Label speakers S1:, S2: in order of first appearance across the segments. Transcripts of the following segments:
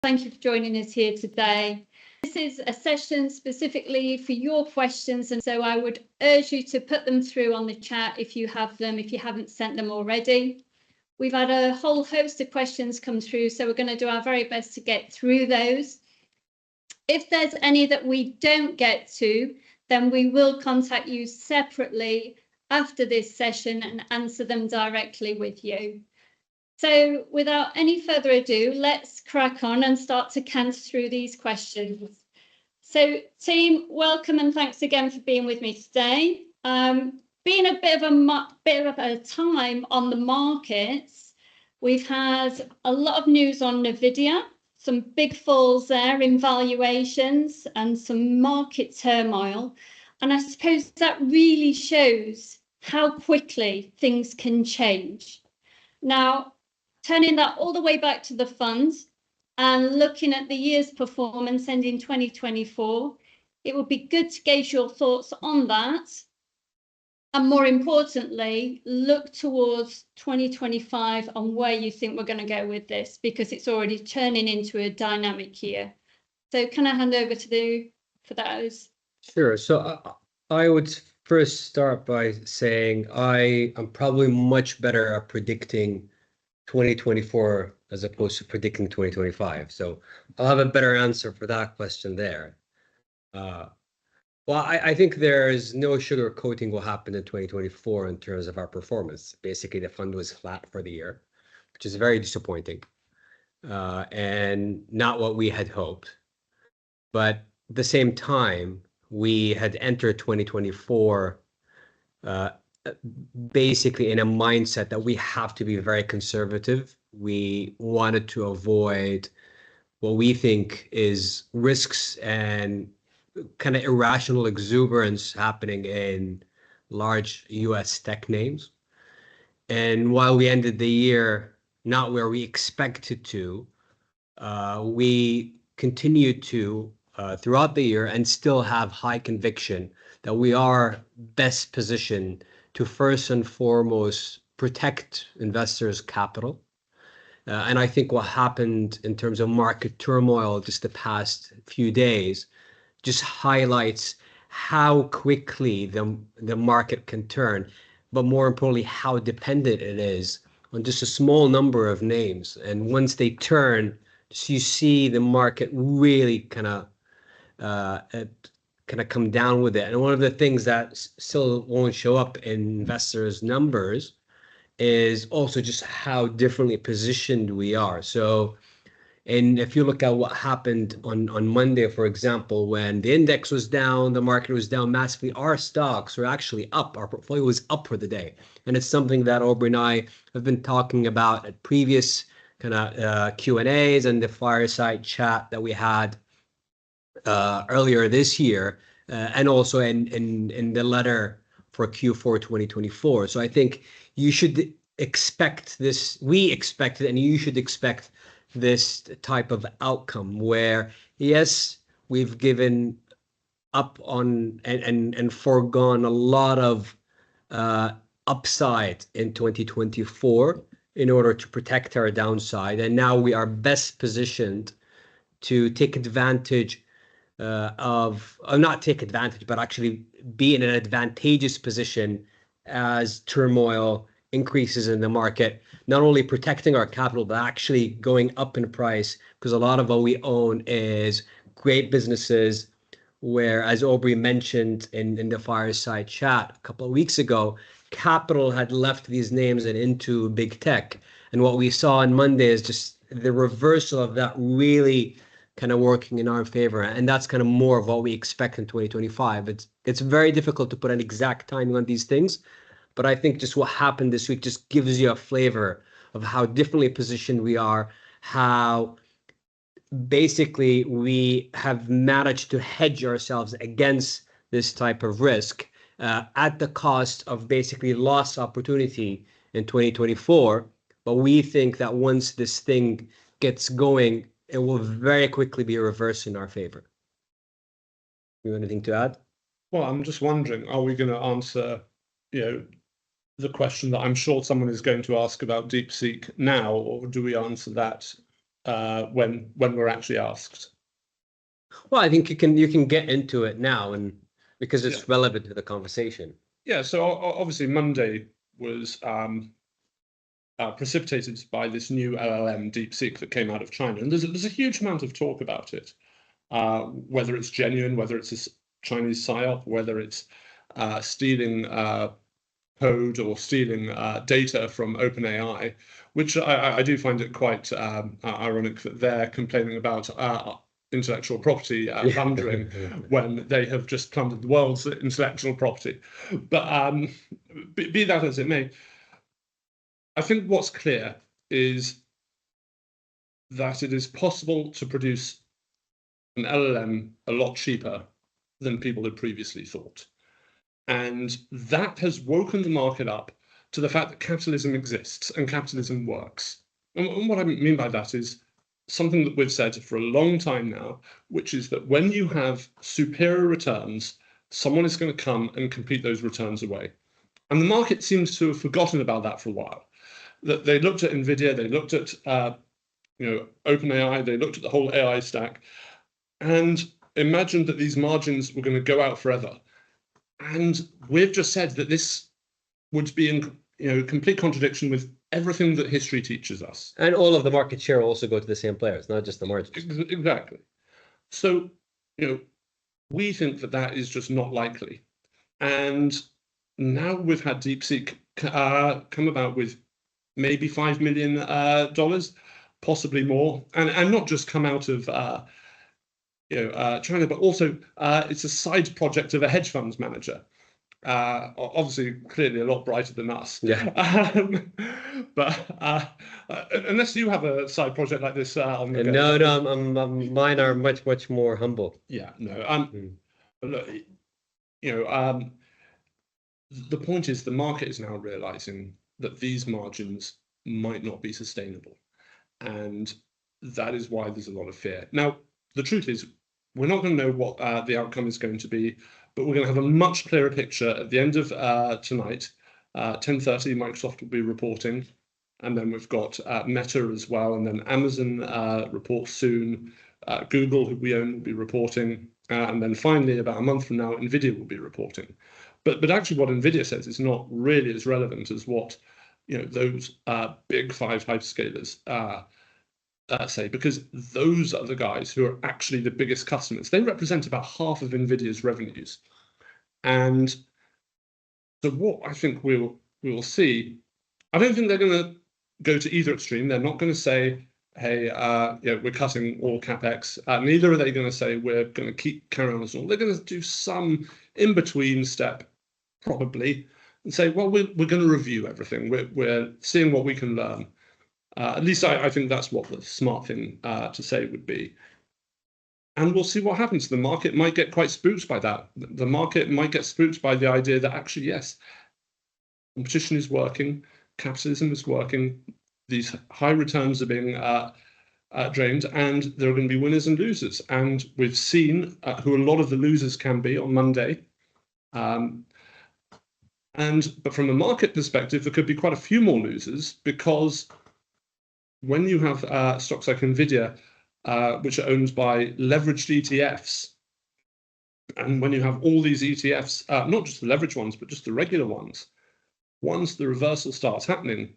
S1: Thank you for joining us here today. This is a session specifically for your questions, and so I would urge you to put them through on the chat if you have them, if you haven't sent them already. We've had a whole host of questions come through, so we're going to do our very best to get through those. If there's any that we don't get to, then we will contact you separately after this session and answer them directly with you. So without any further ado, let's crack on and start to cant through these questions. So team, welcome and thanks again for being with me today. Been a bit of a time on the markets. We've had a lot of news on Nvidia, some big falls there in valuations and some market turmoil. And I suppose that really shows how quickly things can change. Now, turning that all the way back to the funds and looking at the year's performance ending 2024, it would be good to gauge your thoughts on that. And more importantly, look towards 2025 on where you think we're going to go with this, because it's already turning into a dynamic year. So can I hand over to you for those?
S2: Sure. So I would first start by saying I am probably much better at predicting 2024 as opposed to predicting 2025. So I'll have a better answer for that question there. Well, I think there is no sugarcoating what happened in 2024 in terms of our performance. Basically, the fund was flat for the year, which is very disappointing and not what we had hoped. But at the same time, we had entered 2024 basically in a mindset that we have to be very conservative. We wanted to avoid what we think is risks and kind of irrational exuberance happening in large US tech names. And while we ended the year not where we expected to, we continued to throughout the year and still have high conviction that we are best positioned to first and foremost protect investors' capital. And I think what happened in terms of market turmoil just the past few days just highlights how quickly the market can turn, but more importantly, how dependent it is on just a small number of names. And once they turn, so you see the market really kind of come down with it. And one of the things that still won't show up in investors' numbers is also just how differently positioned we are. So, and if you look at what happened on Monday, for example, when the index was down, the market was down massively, our stocks were actually up. Our portfolio was up for the day. And it's something that Aubrey and I have been talking about at previous kind of Q&As and the fireside chat that we had earlier this year, and also in the letter for Q4 2024. So I think you should expect this, we expect it, and you should expect this type of outcome where, yes, we've given up on and foregone a lot of upside in 2024 in order to protect our downside. And now we are best positioned to take advantage not take advantage, but actually be in an advantageous position as turmoil increases in the market, not only protecting our capital, but actually going up in price, because a lot of what we own is great businesses where, as Aubrey mentioned in the fireside chat a couple of weeks ago, capital had left these names and into big tech. And what we saw on Monday is just the reversal of that really kind of working in our favor. And that's kind of more of what we expect in 2025. It's very difficult to put an exact timing on these things, but I think just what happened this week just gives you a flavor of how differently positioned we are, how basically we have managed to hedge ourselves against this type of risk at the cost of basically lost opportunity in 2024. But we think that once this thing gets going, it will very quickly be reversed in our favor. You have anything to add?
S3: Well, I'm just wondering, are we going to answer, the question that I'm sure someone is going to ask about DeepSeek now, or do we answer that when we're actually asked.
S2: Well, I think you can get into it now, and because it's relevant to the conversation.
S3: Yeah. So obviously Monday was precipitated by this new LLM DeepSeek that came out of China, and there's a huge amount of talk about it, whether it's genuine, whether it's a Chinese psyop, whether it's stealing code or stealing data from OpenAI, which I do find it quite ironic that they're complaining about intellectual property plundering when they have just plundered the world's intellectual property. But be that as it may, I think what's clear is that it is possible to produce an LLM a lot cheaper than people had previously thought. And that has woken the market up to the fact that capitalism exists and capitalism works. And what I mean by that is something that we've said for a long time now, which is that when you have superior returns, someone is going to come and compete those returns away. And the market seems to have forgotten about that for a while. That they looked at NVIDIA, they looked at OpenAI, they looked at the whole AI stack, and imagined that these margins were going to go out forever. And we've just said that this would be in complete contradiction with everything that history teaches us.
S2: And all of the market share also go to the same players, not just the margins.
S3: Exactly. So, we think that that is just not likely. And now we've had DeepSeek come about with maybe $5 million, possibly more, and not just come out of China, but also it's a side project of a hedge funds manager. Obviously, clearly a lot brighter than us.
S2: Yeah.
S3: But unless you have a side project like this on the go.
S2: No, mine are much more humble.
S3: Yeah, no. Look, the point is the market is now realizing that these margins might not be sustainable, and that is why there's a lot of fear. Now, the truth is, we're not going to know what the outcome is going to be, but we're going to have a much clearer picture at the end of tonight. 10:30, Microsoft will be reporting, and then we've got Meta as well, and then Amazon reports soon. Google, who we own, will be reporting, and then finally, about a month from now, NVIDIA will be reporting. But actually, what NVIDIA says is not really as relevant as what those big five hyperscalers say, because those are the guys who are actually the biggest customers. They represent about half of NVIDIA's revenues. And so what I think we will see, I don't think they're going to go to either extreme. They're not going to say, hey, we're cutting all CapEx. Neither are they going to say we're going to keep carrying on as normal. They're going to do some in-between step, probably, and say, well, we're going to review everything. We're seeing what we can learn. At least I think that's what the smart thing to say would be. And we'll see what happens. The market might get quite spooked by that. The market might get spooked by the idea that actually, yes, competition is working, capitalism is working, these high returns are being drained, and there are going to be winners and losers. And we've seen who a lot of the losers can be on Monday. But from a market perspective, there could be quite a few more losers, because when you have stocks like NVIDIA, which are owned by leveraged ETFs, and when you have all these ETFs, not just the leveraged ones, but just the regular ones, once the reversal starts happening,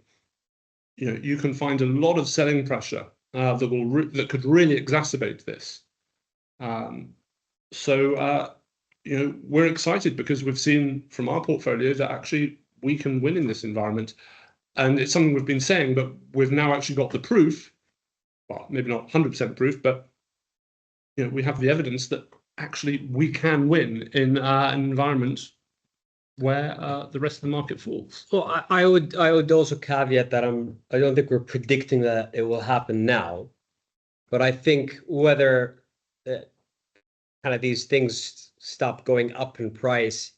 S3: you can find a lot of selling pressure that could really exacerbate this. So we're excited because we've seen from our portfolio that actually we can win in this environment. And it's something we've been saying, but we've now actually got the proof. Well, maybe not 100% proof, but we have the evidence that actually we can win in an environment where the rest of the market falls.
S2: Well, I would also caveat that I don't think we're predicting that it will happen now, but I think whether kind of these things stop going up in price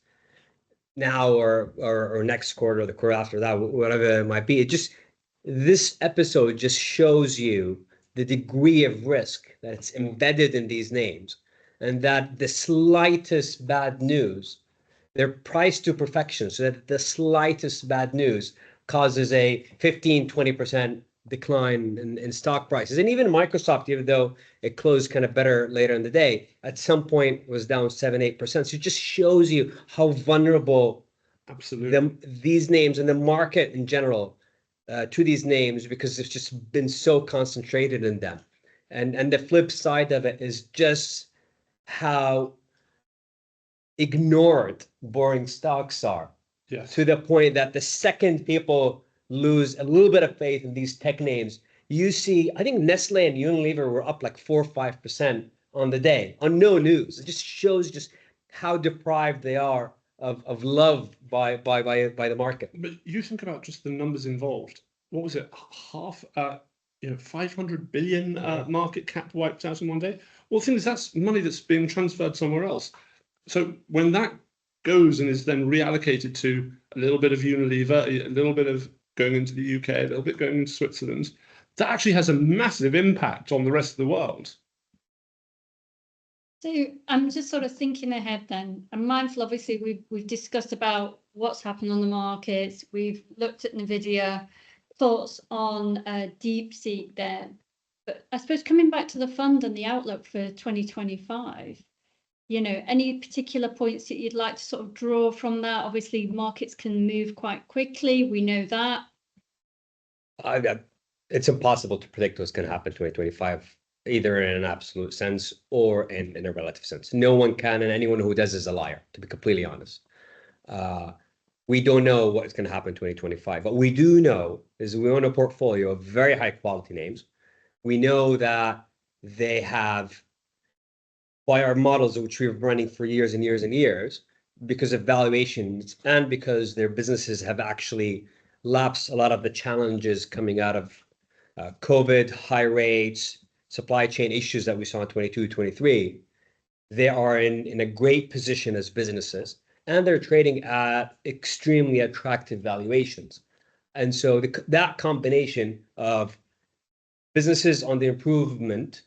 S2: now or next quarter or the quarter after that, whatever it might be, this episode just shows you the degree of risk that's embedded in these names, and that the slightest bad news, they're priced to perfection, so that the slightest bad news causes a 15-20% decline in stock prices. And even Microsoft, even though it closed kind of better later in the day, at some point was down 7-8%. So it just shows you how vulnerable these names and the market in general to these names, because it's just been so concentrated in them. And the flip side of it is just how ignored boring stocks are.
S3: Yes.
S2: To the point that the second people lose a little bit of faith in these tech names, you see, I think Nestle and Unilever were up like 4 or 5% on the day on no news. It just shows just how deprived they are of love by the market.
S3: But you think about just the numbers involved. What was it? 500 billion market cap wiped out in one day. Well, the thing is, that's money that's being transferred somewhere else. So when that goes and is then reallocated to a little bit of Unilever, a little bit of going into the UK, a little bit going into Switzerland, that actually has a massive impact on the rest of the world.
S1: So I'm just sort of thinking ahead then. I'm mindful, obviously, we've discussed about what's happened on the markets. We've looked at NVIDIA, thoughts on DeepSeek there. But I suppose coming back to the fund and the outlook for 2025, any particular points that you'd like to sort of draw from that? Obviously, markets can move quite quickly. We know that.
S2: It's impossible to predict what's going to happen in 2025, either in an absolute sense or in a relative sense. No one can, and anyone who does is a liar, to be completely honest. We don't know what's going to happen in 2025. What we do know is we own a portfolio of very high quality names. We know that they have, by our models, which we've been running for years and years and years, because of valuations and because their businesses have actually lapsed a lot of the challenges coming out of COVID, high rates, supply chain issues that we saw in 22, 23, they are in a great position as businesses, and they're trading at extremely attractive valuations. And so that combination of businesses on the improvement,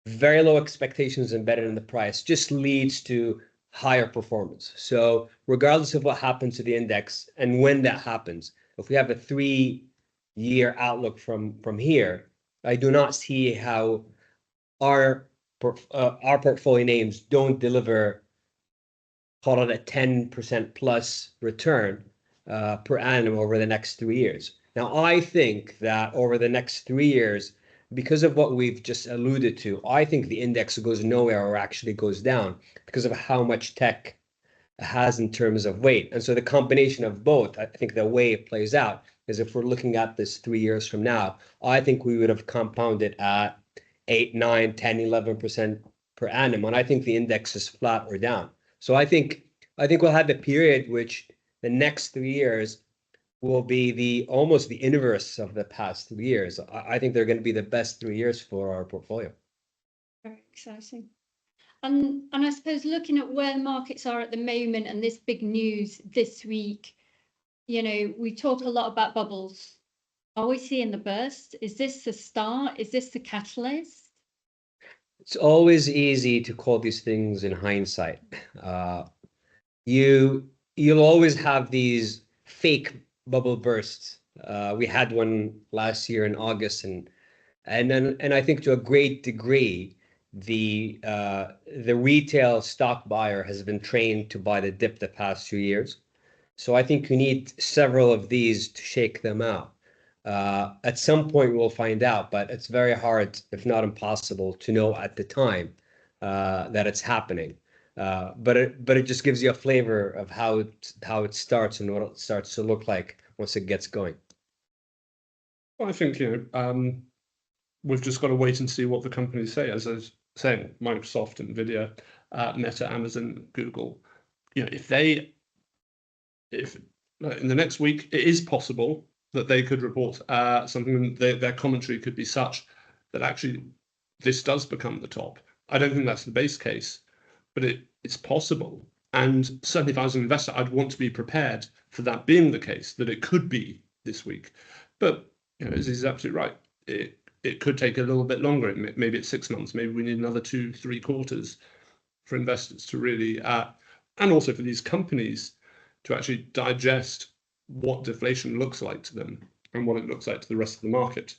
S2: very low expectations embedded in the price, just leads to higher performance. So regardless of what happens to the index and when that happens, if we have a 3-year outlook from here, I do not see how our portfolio names don't deliver, call it a 10% plus return per annum over the next 3 years. Now, I think that over the next 3 years, because of what we've just alluded to, I think the index goes nowhere or actually goes down because of how much tech has in terms of weight. And so the combination of both, I think the way it plays out is if we're looking at this 3 years from now, I think we would have compounded at 8, 9, 10, 11% per annum. And I think the index is flat or down. So I think we'll have a period which the next 3 years will be almost the inverse of the past 3 years. I think they're going to be the best 3 years for our portfolio.
S1: Very exciting. And I suppose looking at where the markets are at the moment and this big news this week, we talk a lot about bubbles. Are we seeing the burst? Is this the start? Is this the catalyst?
S2: It's always easy to call these things in hindsight. You'll always have these fake bubble bursts. We had one last year in August, and I think to a great degree, the retail stock buyer has been trained to buy the dip the past 2 years. So I think you need several of these to shake them out. At some point we'll find out, but it's very hard, if not impossible, to know at the time that it's happening. But it just gives you a flavor of how it starts and what it starts to look like once it gets going.
S3: Well, I think we've just got to wait and see what the companies say. As I was saying, Microsoft, NVIDIA, Meta, Amazon, Google. If in the next week it is possible that they could report something, their commentary could be such that actually this does become the top. I don't think that's the base case, but it's possible. And certainly if I was an investor, I'd want to be prepared for that being the case, that it could be this week. But he's absolutely right. It could take a little bit longer. Maybe it's 6 months. Maybe we need another 2-3 quarters for investors to really, and also for these companies to actually digest what deflation looks like to them. and what it looks like to the rest of the market.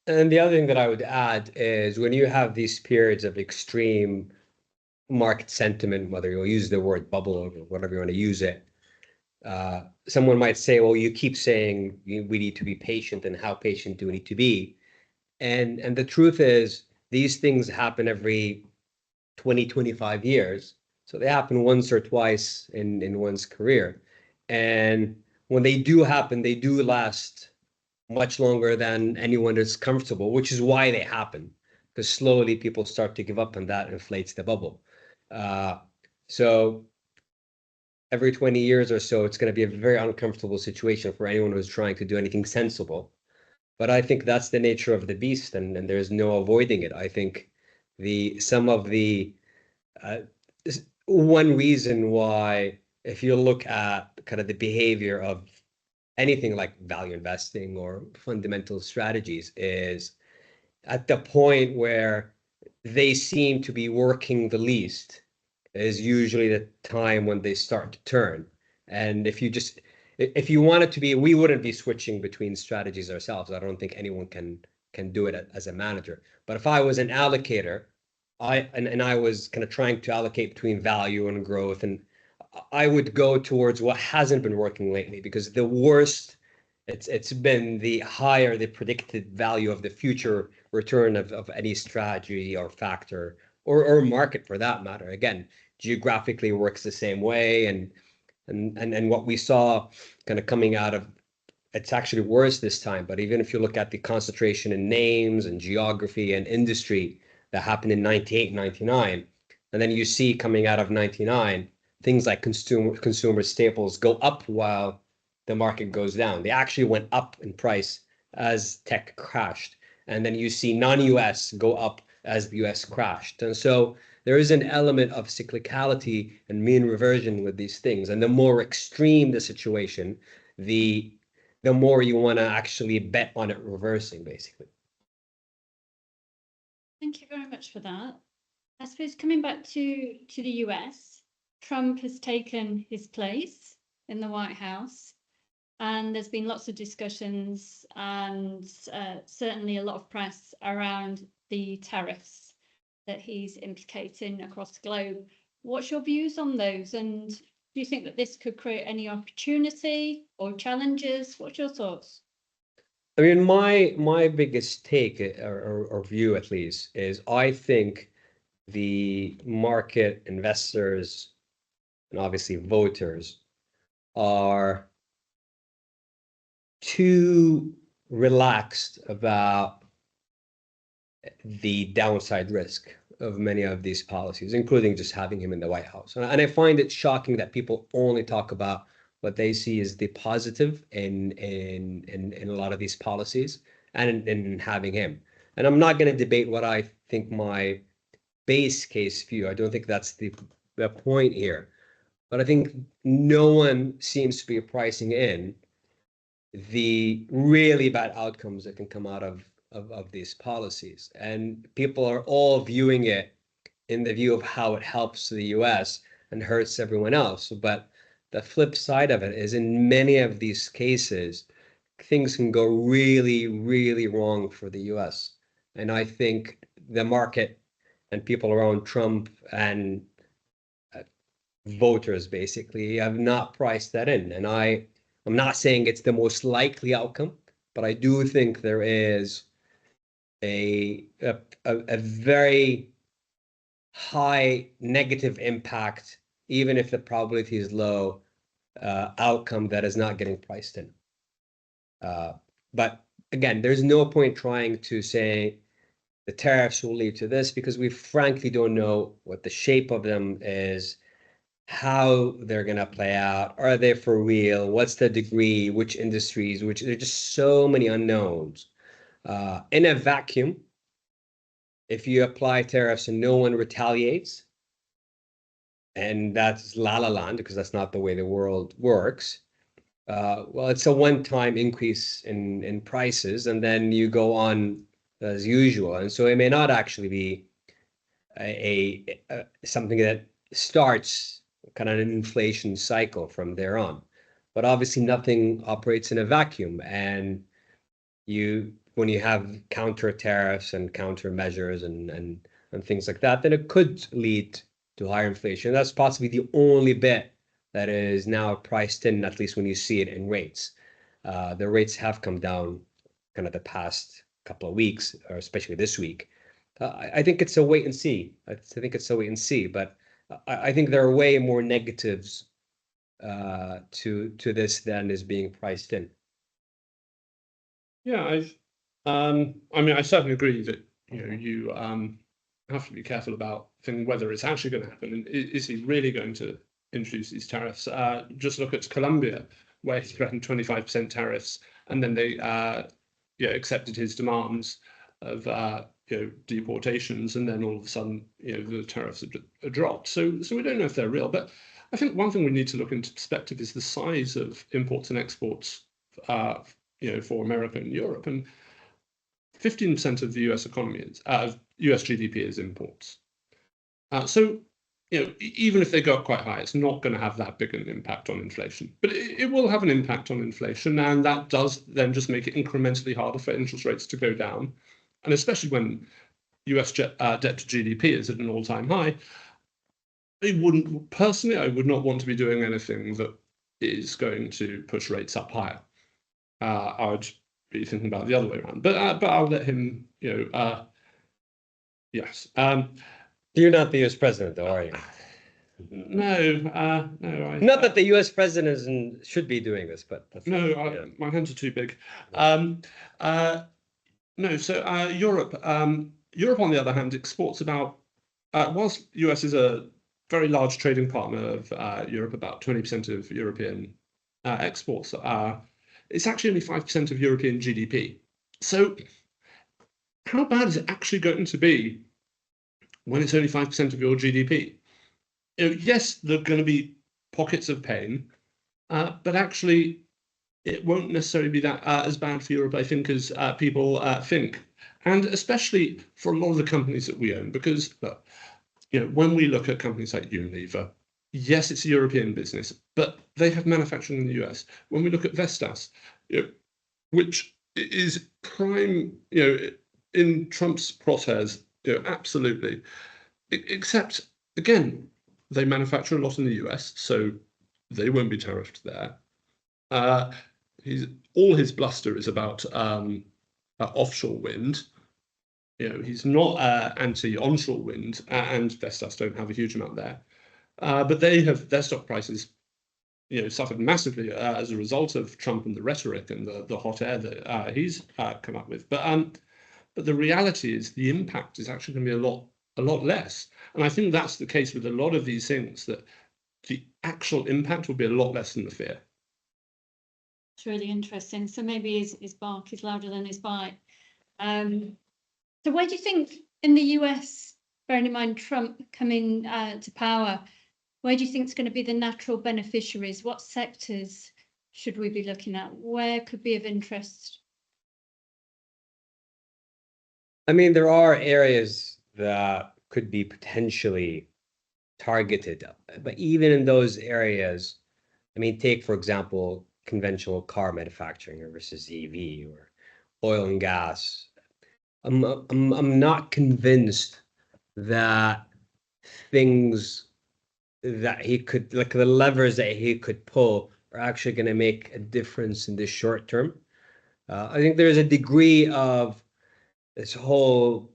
S2: And the other thing that I would add is when you have these periods of extreme market sentiment, whether you'll use the word bubble or whatever you want to use it, someone might say, well, you keep saying we need to be patient, and how patient do we need to be? And the truth is, these things happen every 20, 25 years. So they happen once or twice in one's career. And when they do happen, they do last much longer than anyone is comfortable, which is why they happen, because slowly people start to give up and that inflates the bubble. So every 20 years or so, it's going to be a very uncomfortable situation for anyone who's trying to do anything sensible. But I think that's the nature of the beast, and there's no avoiding it. I think one reason why, if you look at kind of the behavior of anything like value investing or fundamental strategies, is at the point where they seem to be working the least is usually the time when they start to turn. And if you want it to be, we wouldn't be switching between strategies ourselves. I don't think anyone can do it as a manager. But if I was an allocator, I was kind of trying to allocate between value and growth, and I would go towards what hasn't been working lately, because the worst it's been, the higher the predicted value of the future return of any strategy or factor or market for that matter. Again, geographically works the same way, and what we saw kind of coming out of, it's actually worse this time. But even if you look at the concentration in names and geography and industry that happened in 98, 99, and then you see coming out of 99, things like consumer staples go up while the market goes down. They actually went up in price as tech crashed. And then you see non-US go up as the US crashed. And so there is an element of cyclicality and mean reversion with these things. And the more extreme the situation, the more you want to actually bet on it reversing, basically.
S1: Thank you very much for that. I suppose coming back to the US, Trump has taken his place in the White House, and there's been lots of discussions and certainly a lot of press around the tariffs that he's implicating across the globe. What's your views on those? And do you think that this could create any opportunity or challenges? What's your thoughts?
S2: I mean, my biggest take or view, at least, is I think the market, investors, and obviously voters are too relaxed about the downside risk of many of these policies, including just having him in the White House. And I find it shocking that people only talk about what they see as the positive in a lot of these policies and in having him. And I'm not going to debate what I think my base case view. I don't think that's the point here. But I think no one seems to be pricing in the really bad outcomes that can come out of these policies. And people are all viewing it in the view of how it helps the US and hurts everyone else. But the flip side of it is, in many of these cases, things can go really, really wrong for the US. And I think the market and people around Trump and voters basically have not priced that in. And I'm not saying it's the most likely outcome, but I do think there is a very high negative impact, even if the probability is low, outcome that is not getting priced in. But again, there's no point trying to say the tariffs will lead to this, because we frankly don't know what the shape of them is, how they're going to play out. Are they for real? What's the degree? Which industries? Which, there are just so many unknowns. In a vacuum, if you apply tariffs and no one retaliates, and that's la la land, because that's not the way the world works, well, it's a one-time increase in prices, and then you go on as usual. And so it may not actually be a something that starts kind of an inflation cycle from there on. But obviously nothing operates in a vacuum. And when you have counter tariffs and countermeasures and things like that, then it could lead to higher inflation. That's possibly the only bit that is now priced in, at least when you see it in rates. The rates have come down kind of the past couple of weeks, or especially this week. I think it's a wait and see. I think it's a wait and see, but I think there are way more negatives to this than is being priced in.
S3: Yeah, I mean, I certainly agree that you have to be careful about thinking whether it's actually going to happen, and is he really going to introduce these tariffs? Just look at Colombia, where he threatened 25% tariffs, and then they accepted his demands of deportations, and then all of a sudden the tariffs are dropped. So we don't know if they're real, but I think one thing we need to look into perspective is the size of imports and exports for America and Europe, and 15% of the US economy is US GDP is imports. So even if they go up quite high, it's not going to have that big an impact on inflation, but it will have an impact on inflation, and that does then just make it incrementally harder for interest rates to go down, and especially when US debt to GDP is at an all-time high. I would not want to be doing anything that is going to push rates up higher. I would be thinking about the other way around, but I'll let him. Yes.
S2: You're not the U.S. president, though, are you?
S3: No.
S2: Not that the U.S. president should be doing this, but
S3: no, my hands are too big. No. So Europe, on the other hand, exports about. Whilst US is a very large trading partner of Europe, about 20% of European exports it's actually only 5% of European GDP. So how bad is it actually going to be when it's only 5% of your GDP? Yes, there are going to be pockets of pain, but actually it won't necessarily be that as bad for Europe, I think, as people think. And especially for a lot of the companies that we own, because when we look at companies like Unilever, yes, it's a European business, but they have manufacturing in the US. When we look at Vestas, which is prime, in Trump's crosshairs, absolutely. Except, again, they manufacture a lot in the US, so they won't be tariffed there. All his bluster is about offshore wind. He's not anti-onshore wind, and Vestas don't have a huge amount there. But their stock prices, suffered massively as a result of Trump and the rhetoric and the hot air that he's come up with. But the reality is the impact is actually going to be a lot less. And I think that's the case with a lot of these things, that the actual impact will be a lot less than the fear.
S1: It's really interesting. So maybe his bark is louder than his bite. So where do you think in the US, bearing in mind Trump coming to power, where do you think is going to be the natural beneficiaries? What sectors should we be looking at? Where could be of interest?
S2: I mean, there are areas that could be potentially targeted, but even in those areas, I mean, take, for example, conventional car manufacturing versus EV or oil and gas. I'm not convinced that things that he could, like the levers that he could pull, are actually going to make a difference in the short term. I think there's a degree of this whole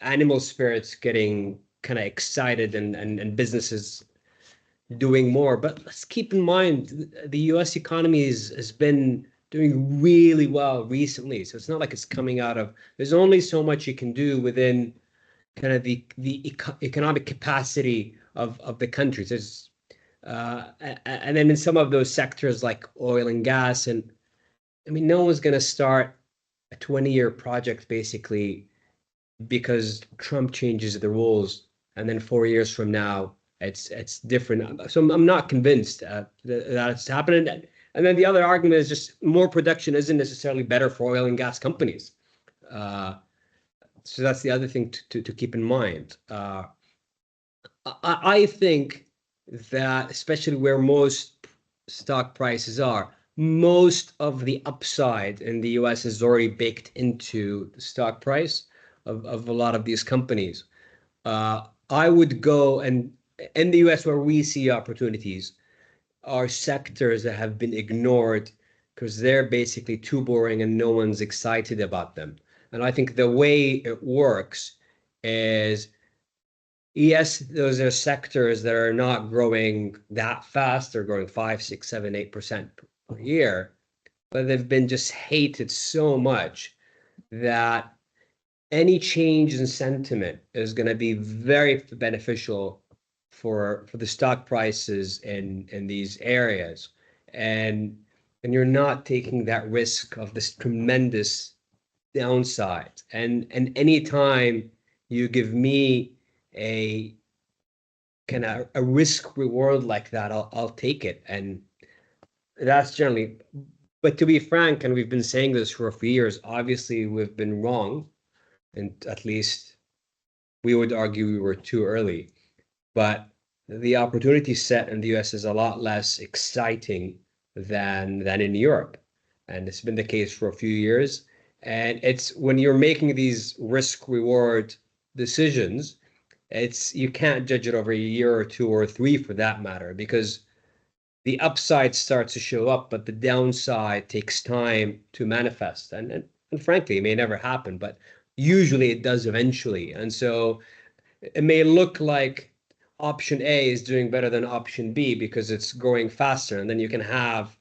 S2: animal spirits getting kind of excited and businesses doing more. But let's keep in mind the US economy has been doing really well recently. So it's not like it's coming out of, there's only so much you can do within kind of the economic capacity of the countries. There's and then in some of those sectors like oil and gas, and I mean, no one's going to start a 20-year project basically because Trump changes the rules, and then 4 years from now it's different. So I'm not convinced that it's happening. And then the other argument is just more production isn't necessarily better for oil and gas companies. So that's the other thing to keep in mind. I think that especially where most stock prices are, most of the upside in the US is already baked into the stock price of a lot of these companies. I would go, and in the US where we see opportunities are sectors that have been ignored because they're basically too boring and no one's excited about them. And I think the way it works is, yes, those are sectors that are not growing that fast. They're growing 5, 6, 7, 8% per year, but they've been just hated so much that any change in sentiment is going to be very beneficial for the stock prices in these areas. And you're not taking that risk of this tremendous downside. And any time you give me a kind of a risk reward like that, I'll take it. And that's generally, but to be frank, and we've been saying this for a few years, obviously we've been wrong, and at least we would argue we were too early. But the opportunity set in the US is a lot less exciting than in Europe. And it's been the case for a few years. And it's when you're making these risk reward decisions, you can't judge it over a year or 2 or 3 for that matter, because the upside starts to show up, but the downside takes time to manifest. And frankly, it may never happen, but usually it does eventually. And so it may look like option A is doing better than option B because it's growing faster. And then you can have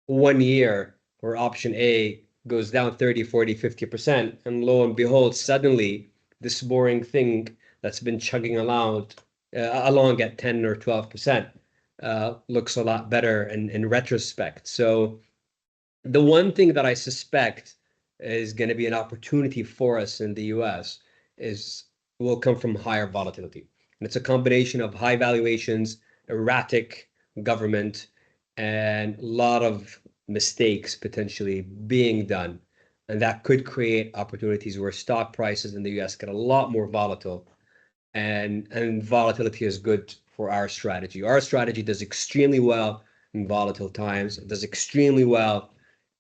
S2: 1 year where option A goes down 30, 40, 50%. And lo and behold, suddenly this boring thing that's been chugging along at 10 or 12% looks a lot better in retrospect. So the one thing that I suspect is going to be an opportunity for us in the US will come from higher volatility. And it's a combination of high valuations, erratic government, and a lot of mistakes potentially being done. And that could create opportunities where stock prices in the US get a lot more volatile. And volatility is good for our strategy. Our strategy does extremely well in volatile times. It does extremely well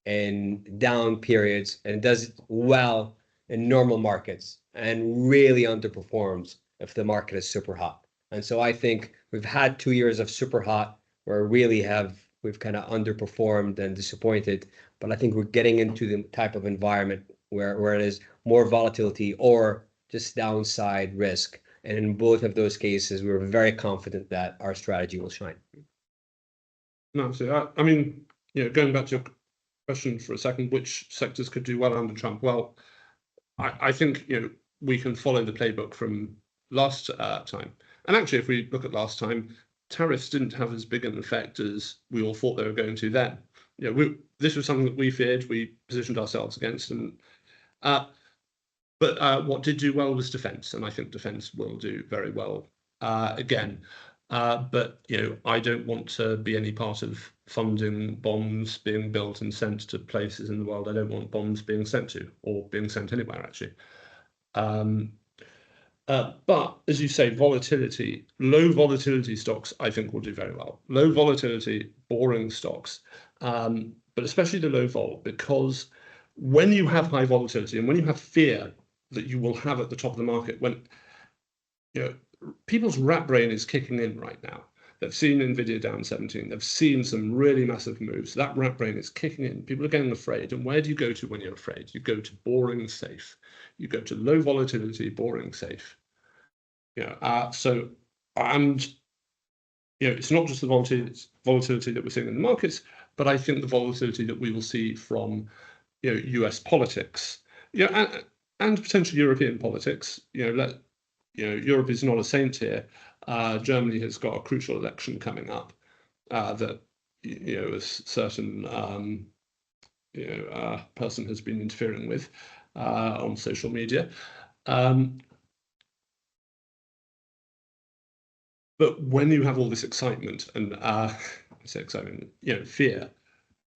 S2: in down periods, and it does well in normal markets, and really underperforms if the market is super hot. And so I think we've had 2 years of super hot where we've kind of underperformed and disappointed. But I think we're getting into the type of environment where it is more volatility or just downside risk. And in both of those cases, we were very confident that our strategy will shine.
S3: No, so I mean, going back to your question for a second, which sectors could do well under Trump? Well, I think we can follow the playbook from last time. And actually, if we look at last time, tariffs didn't have as big an effect as we all thought they were going to then. This was something that we feared, we positioned ourselves against, and but what did do well was defence, and I think defence will do very well again. But I don't want to be any part of funding bombs being built and sent to places in the world I don't want bombs being sent to, or being sent anywhere actually. But as you say, volatility, low volatility stocks I think will do very well. Low volatility, boring stocks, but especially the low vol, because when you have high volatility and when you have fear that you will have at the top of the market, when people's rat brain is kicking in right now. They've seen Nvidia down 17. They've seen some really massive moves. That rat brain is kicking in. People are getting afraid. And where do you go to when you're afraid? You go to boring safe. You go to low volatility, boring safe. So, and it's not just the volatility that we're seeing in the markets, but I think the volatility that we will see from US politics, and potentially European politics. Europe is not a saint here. Germany has got a crucial election coming up that a certain person has been interfering with on social media. But when you have all this excitement and I say excitement, fear,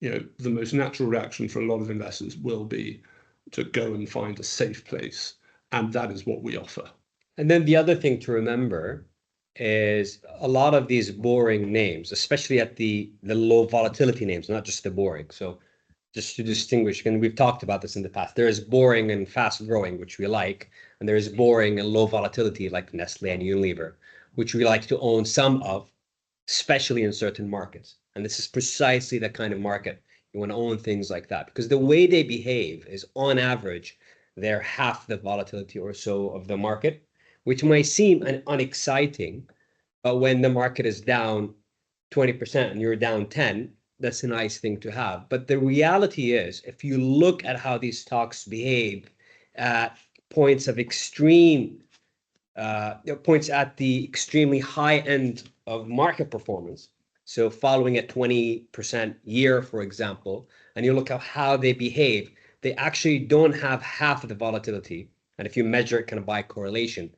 S3: the most natural reaction for a lot of investors will be to go and find a safe place, and that is what we offer.
S2: And then the other thing to remember is a lot of these boring names, especially at the low volatility names, not just the boring. So just to distinguish, and we've talked about this in the past, there is boring and fast growing, which we like, and there is boring and low volatility like Nestle and Unilever, which we like to own some of, especially in certain markets. And this is precisely the kind of market you want to own things like that, because the way they behave is on average, they're half the volatility or so of the market, which might seem unexciting, but when the market is down 20% and you're down 10, that's a nice thing to have. But the reality is, if you look at how these stocks behave at points of extreme, points at the extremely high end of market performance, so following a 20% year, for example, and you look at how they behave, they actually don't have half of the volatility. And if you measure it kind of by correlation,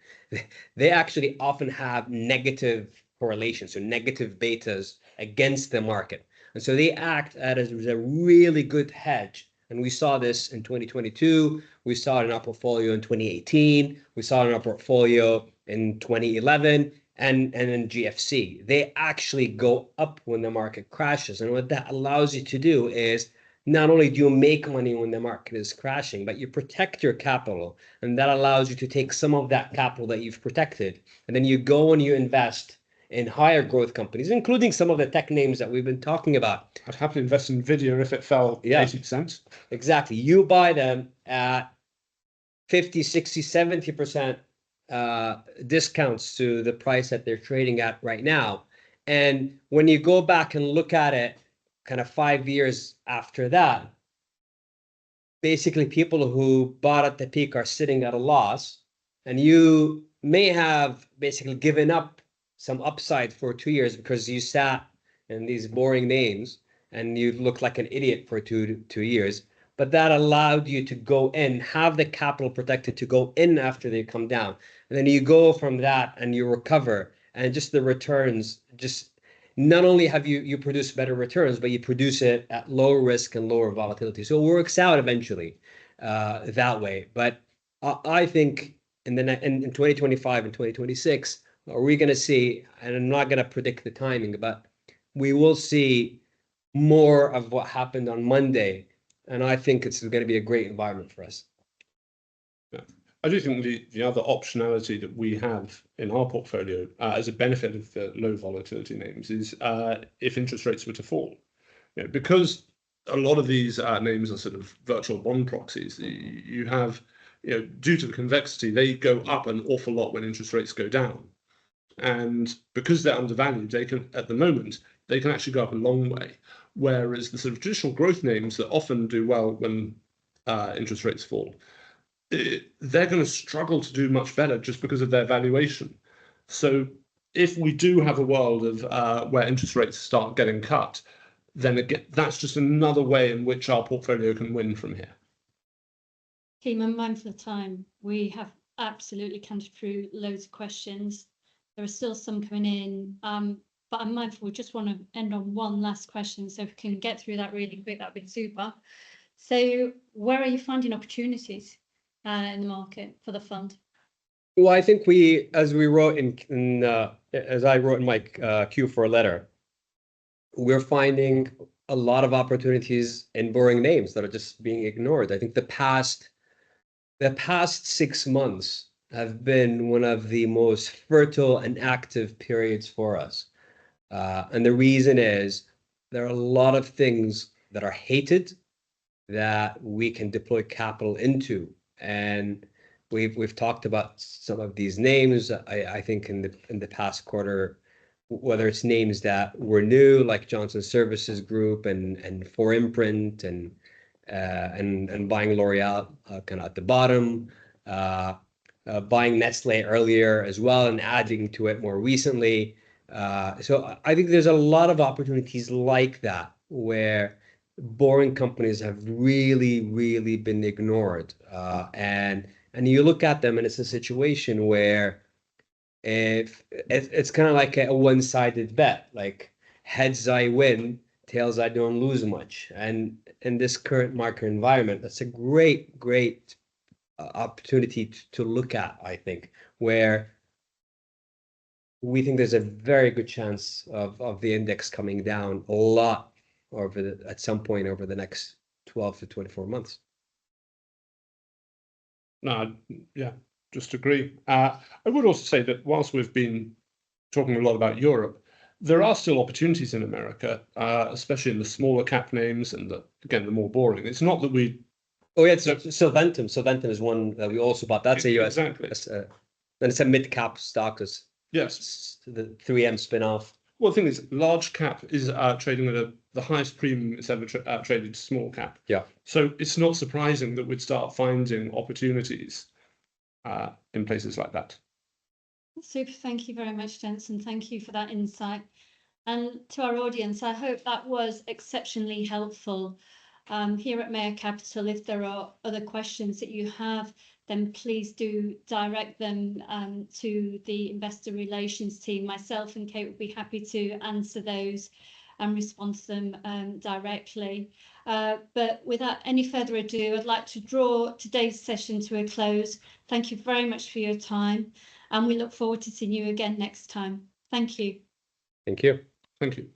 S2: they actually often have negative correlation, so negative betas against the market. And so they act as a really good hedge. And we saw this in 2022. We saw it in our portfolio in 2018. We saw it in our portfolio in 2011 and in GFC. They actually go up when the market crashes. And what that allows you to do is not only do you make money when the market is crashing, but you protect your capital. And that allows you to take some of that capital that you've protected, and then you go and you invest in higher growth companies, including some of the tech names that we've been talking about.
S3: I'd happily invest in Nvidia if it fell 80%.
S2: Exactly. You buy them at 50, 60, 70% discounts to the price that they're trading at right now. And when you go back and look at it kind of 5 years after that, basically people who bought at the peak are sitting at a loss, and you may have basically given up some upside for 2 years because you sat in these boring names and you looked like an idiot for two years. But that allowed you to go in, have the capital protected to go in after they come down. And then you go from that and you recover, and just the returns, just not only have you produce better returns, but you produce it at lower risk and lower volatility. So it works out eventually that way. But I think in 2025 and 2026, are we going to see, and I'm not going to predict the timing, but we will see more of what happened on Monday. And I think it's going to be a great environment for us.
S3: Yeah. I do think the other optionality that we have in our portfolio as a benefit of the low volatility names is if interest rates were to fall. You know, because a lot of these names are sort of virtual bond proxies, you have, due to the convexity, they go up an awful lot when interest rates go down. And because they're undervalued, they can, at the moment, they can actually go up a long way. Whereas the sort of traditional growth names that often do well when interest rates fall, they're going to struggle to do much better just because of their valuation. So if we do have a world of where interest rates start getting cut, then that's just another way in which our portfolio can win from here.
S1: Keem, I'm mindful of time. We have absolutely counted through loads of questions. There are still some coming in, but I'm mindful we just want to end on one last question. So if we can get through that really quick, that'd be super. So where are you finding opportunities in the market for the fund?
S2: Well, I think as I wrote in my Q4 letter, we're finding a lot of opportunities in boring names that are just being ignored. I think the past 6 months have been one of the most fertile and active periods for us. And the reason is there are a lot of things that are hated that we can deploy capital into. And we've talked about some of these names. I think in the past quarter, whether it's names that were new, like Johnson Services Group and 4imprint and buying L'Oreal kind of at the bottom, buying Nestle earlier as well and adding to it more recently. So I think there's a lot of opportunities like that where boring companies have really, really been ignored. And you look at them and it's a situation where if it's kind of like a one-sided bet, like heads I win, tails I don't lose much. And in this current market environment, that's a great opportunity to look at, I think, where we think there's a very good chance of the index coming down a lot at some point over the next 12 to 24 months.
S3: No, yeah, just agree. I would also say that whilst we've been talking a lot about Europe, there are still opportunities in America, especially in the smaller cap names and again, the more boring. It's not that we...
S2: Oh yeah, Solventum. Solventum is one that we also bought. That's a US.
S3: Exactly.
S2: Then it's a mid-cap stock.
S3: Yes.
S2: The 3M spin-off.
S3: Well, the thing is, large cap is trading at the highest premium it's ever traded to small cap.
S2: Yeah.
S3: So it's not surprising that we'd start finding opportunities in places like that.
S1: Super. Thank you very much, Jensen. Thank you for that insight. And to our audience, I hope that was exceptionally helpful. Here at Mayar Capital, if there are other questions that you have, then please do direct them to the investor relations team. Myself and Kate would be happy to answer those and respond to them directly. But without any further ado, I'd like to draw today's session to a close. Thank you very much for your time, and we look forward to seeing you again next time. Thank you.
S2: Thank you.
S3: Thank you.